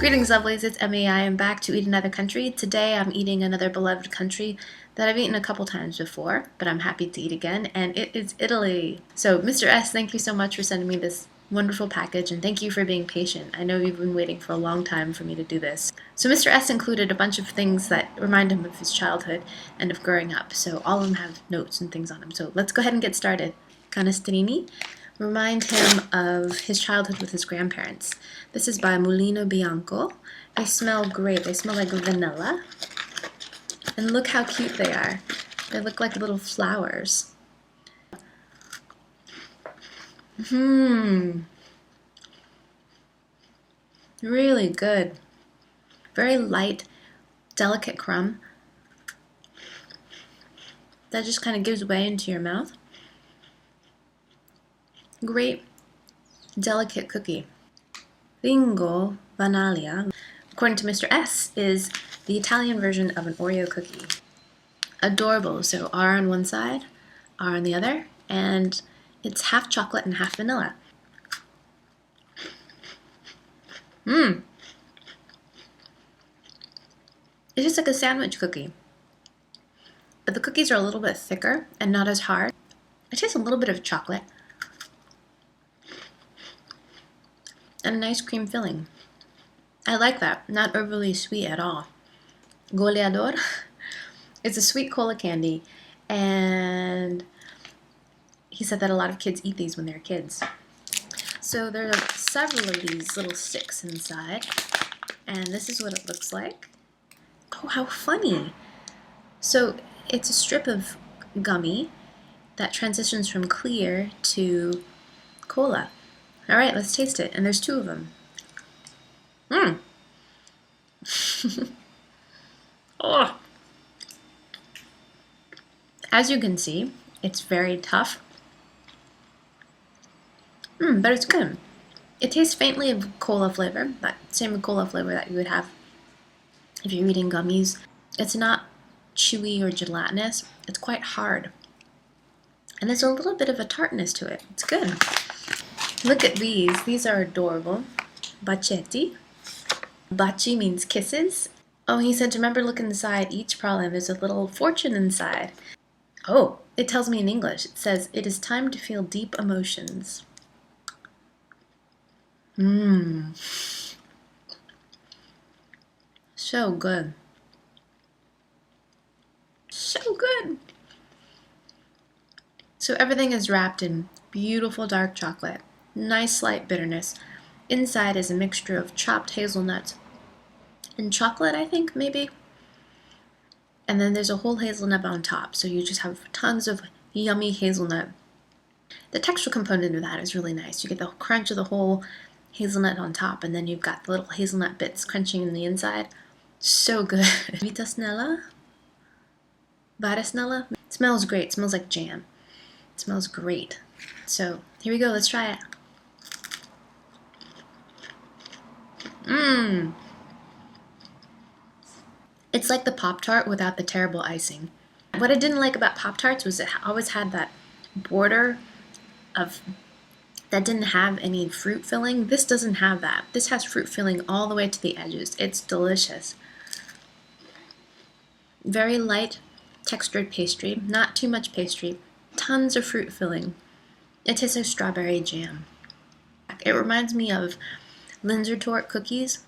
Greetings, lovelies. It's Emmy. I am back to eat another country. Today I'm eating another beloved country that I've eaten a couple times before, but I'm happy to eat again, and it is Italy. So, Mr. S, thank you so much for sending me this wonderful package, and thank you for being patient. I know you've been waiting for a long time for me to do this. So Mr. S included a bunch of things that remind him of his childhood and of growing up, so all of them have notes and things on them. So let's go ahead and get started. Canestrini remind him of his childhood with his grandparents. This is by Mulino Bianco. They smell great. They smell like vanilla. And look how cute they are. They look like little flowers. Really good. Very light, delicate crumb that just kind of gives way into your mouth. Great, delicate cookie. Ringo Cookies, according to Mr. S, is the Italian version of an Oreo cookie. Adorable. So R on one side, R on the other, and it's half chocolate and half vanilla. It's just like a sandwich cookie. But the cookies are a little bit thicker and not as hard. It tastes a little bit of chocolate. And a nice cream filling. I like that. Not overly sweet at all. Goleador. It's a sweet cola candy, and he said that a lot of kids eat these when they're kids. So there are several of these little sticks inside, and this is what it looks like. Oh, how funny. So it's a strip of gummy that transitions from clear to cola. All right, let's taste it. And there's two of them. Oh. As you can see, it's very tough. But it's good. It tastes faintly of cola flavor, that same cola flavor that you would have if you're eating gummies. It's not chewy or gelatinous. It's quite hard. And there's a little bit of a tartness to it. It's good. Look at these. These are adorable. Bacetti. Baci means kisses. Oh, he said to remember look inside each praline. There's a little fortune inside. Oh, it tells me in English. It says, it is time to feel deep emotions. So good. So good. So everything is wrapped in beautiful dark chocolate. Nice slight bitterness. Inside is a mixture of chopped hazelnuts and chocolate, I think, maybe. And then there's a whole hazelnut on top, so you just have tons of yummy hazelnut. The texture component of that is really nice. You get the crunch of the whole hazelnut on top, and then you've got the little hazelnut bits crunching in the inside. So good. Vitasnella? Vitasnella? It smells great. It smells like jam. It smells great. So here we go. Let's try it. It's like the Pop-Tart without the terrible icing. What I didn't like about Pop-Tarts was it always had that border of that didn't have any fruit filling. This doesn't have that. This has fruit filling all the way to the edges. It's delicious. Very light textured pastry, not too much pastry. Tons of fruit filling. It tastes like strawberry jam. It reminds me of Linzer cookies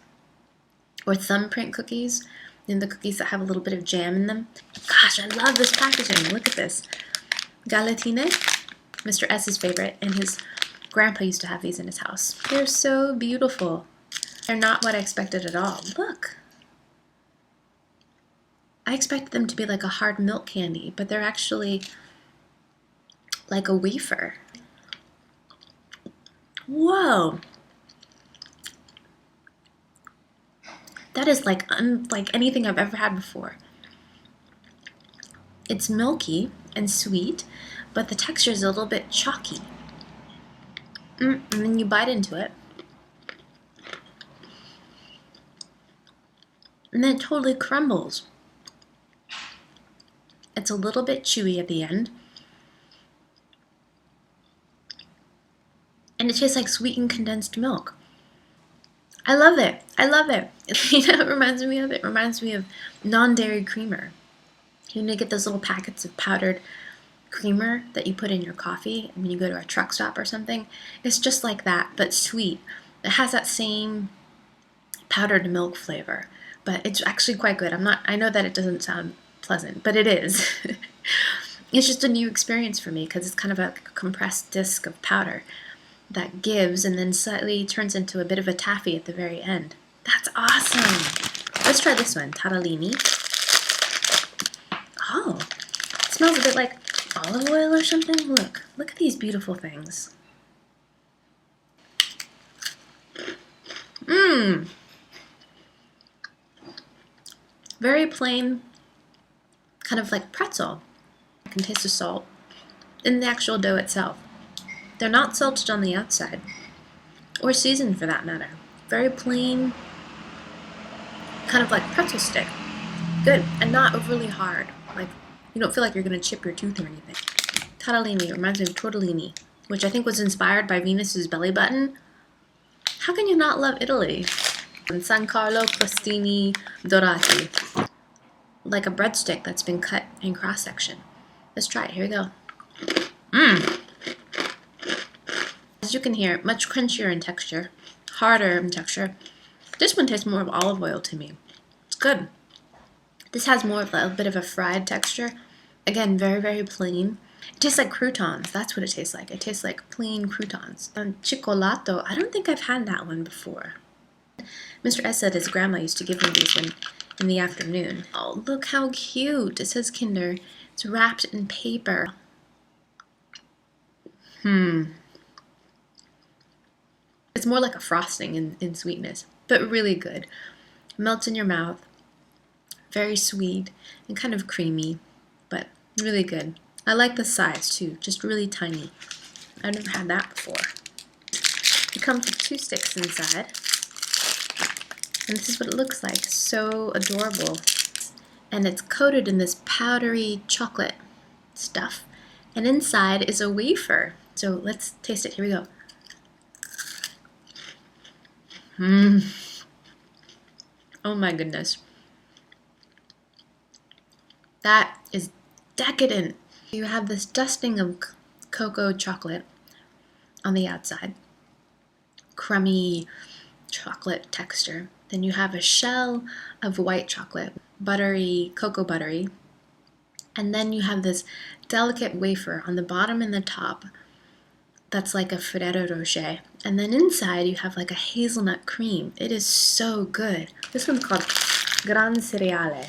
or thumbprint cookies, and the cookies that have a little bit of jam in them. Gosh, I love this packaging. Look at this. Galatine, Mr. S's favorite, and his grandpa used to have these in his house. They're so beautiful. They're not what I expected at all. Look. I expected them to be like a hard milk candy, but they're actually like a wafer. Whoa. That is like unlike anything I've ever had before. It's milky and sweet, but the texture is a little bit chalky. And then you bite into it. And then it totally crumbles. It's a little bit chewy at the end. And it tastes like sweetened condensed milk. I love it. I love it. You know, it reminds me of? It reminds me of non-dairy creamer. You know, you get those little packets of powdered creamer that you put in your coffee when you go to a truck stop or something. It's just like that, but sweet. It has that same powdered milk flavor, but it's actually quite good. I know that it doesn't sound pleasant, but it is. It's just a new experience for me because it's kind of a compressed disc of powder that gives and then slightly turns into a bit of a taffy at the very end. That's awesome. Let's try this one, Tarallini. Oh, it smells a bit like olive oil or something. Look at these beautiful things. Mmm. Very plain, kind of like pretzel. I can taste the salt in the actual dough itself. They're not salted on the outside, or seasoned for that matter. Very plain, kind of like pretzel stick. Good, and not overly hard. Like, you don't feel like you're going to chip your tooth or anything. Tarallini reminds me of tortellini, which I think was inspired by Venus's belly button. How can you not love Italy? And San Carlo, Crostini, Dorati. Like a breadstick that's been cut in cross-section. Let's try it. Here we go. Mmm. As you can hear, much crunchier in texture, harder in texture. This one tastes more of olive oil to me. It's good. This has more of a bit of a fried texture. Again, very, very plain. It tastes like croutons. That's what it tastes like. It tastes like plain croutons. And Cioccolato, I don't think I've had that one before. Mr. S said his grandma used to give him these in the afternoon. Oh, look how cute. It says Kinder. It's wrapped in paper. It's more like a frosting in sweetness, but really good. Melts in your mouth. Very sweet and kind of creamy, but really good. I like the size too, just really tiny. I've never had that before. It comes with 2 sticks inside. And this is what it looks like. So adorable. And it's coated in this powdery chocolate stuff. And inside is a wafer. So let's taste it. Here we go. Oh my goodness. That is decadent. You have this dusting of cocoa chocolate on the outside. Crummy chocolate texture. Then you have a shell of white chocolate, buttery, cocoa buttery. And then you have this delicate wafer on the bottom and the top that's like a Ferrero Rocher. And then inside you have like a hazelnut cream. It is so good. This one's called Fran Cerale.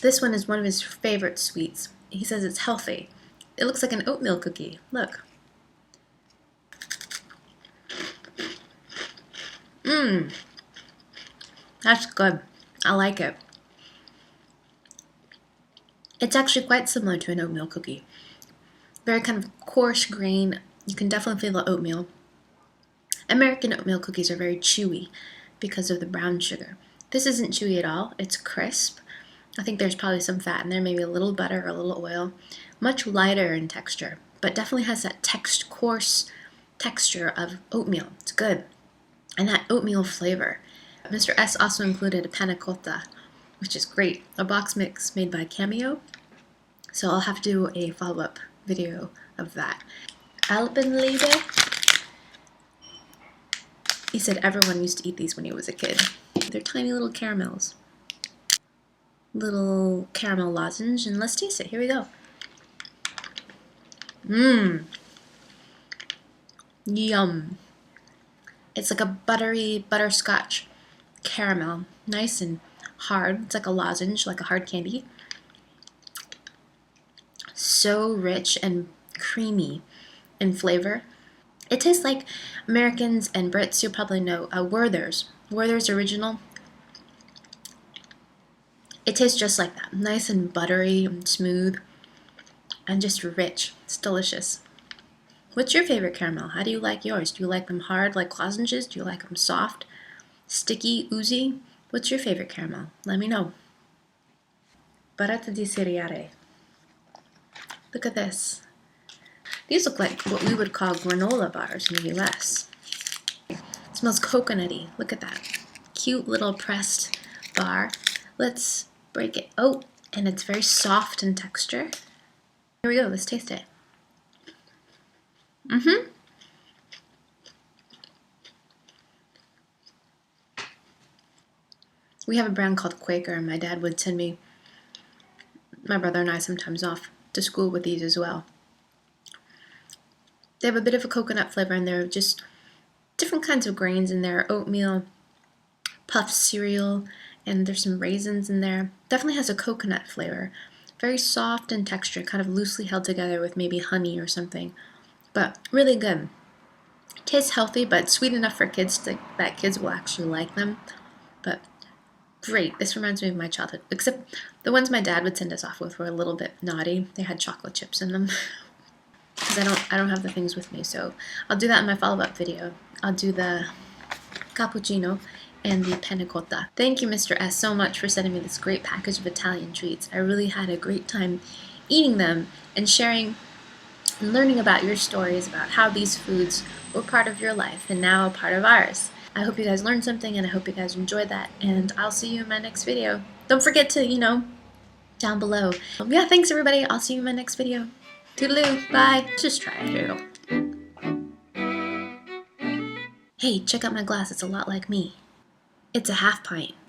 This one is one of his favorite sweets. He says it's healthy. It looks like an oatmeal cookie. Look. That's good. I like it. It's actually quite similar to an oatmeal cookie. Very kind of coarse grain. You can definitely feel the oatmeal. American oatmeal cookies are very chewy because of the brown sugar. This isn't chewy at all. It's crisp. I think there's probably some fat in there, maybe a little butter or a little oil. Much lighter in texture, but definitely has that coarse texture of oatmeal. It's good. And that oatmeal flavor. Mr. S also included a Panna Cotta, which is great. A box mix made by Cameo. So I'll have to do a follow-up video of that. Alpenliebe. He said everyone used to eat these when he was a kid. They're tiny little caramels. Little caramel lozenge, and let's taste it. Here we go. Yum. It's like a buttery butterscotch caramel. Nice and hard. It's like a lozenge, like a hard candy. So rich and creamy in flavor. It tastes like Americans and Brits, you'll probably know, Werther's. Werther's Original. It tastes just like that. Nice and buttery and smooth and just rich. It's delicious. What's your favorite caramel? How do you like yours? Do you like them hard like lozenges? Do you like them soft, sticky, oozy? What's your favorite caramel? Let me know. Barata di cereale. Look at this. These look like what we would call granola bars in the US. It's smells coconutty. Look at that. Cute little pressed bar. Let's break it. Oh, and it's very soft in texture. Here we go. Let's taste it. We have a brand called Quaker, and my dad would send me, my brother and I, sometimes off to school with these as well. They have a bit of a coconut flavor in there, just different kinds of grains in there, oatmeal, puffed cereal, and there's some raisins in there. Definitely has a coconut flavor. Very soft in texture, kind of loosely held together with maybe honey or something, but really good. Tastes healthy, but sweet enough for kids that kids will actually like them. But great. This reminds me of my childhood, except the ones my dad would send us off with were a little bit naughty. They had chocolate chips in them. Because I don't have the things with me, so I'll do that in my follow-up video. I'll do the cappuccino and the panna cotta. Thank you, Mr. S, so much for sending me this great package of Italian treats. I really had a great time eating them and sharing and learning about your stories about how these foods were part of your life and now a part of ours. I hope you guys learned something, and I hope you guys enjoyed that, and I'll see you in my next video. Don't forget to, down below. Yeah, thanks everybody. I'll see you in my next video. Toodaloo. Bye. Just try it. Here you go. Hey, check out my glass. It's a lot like me. It's a half pint.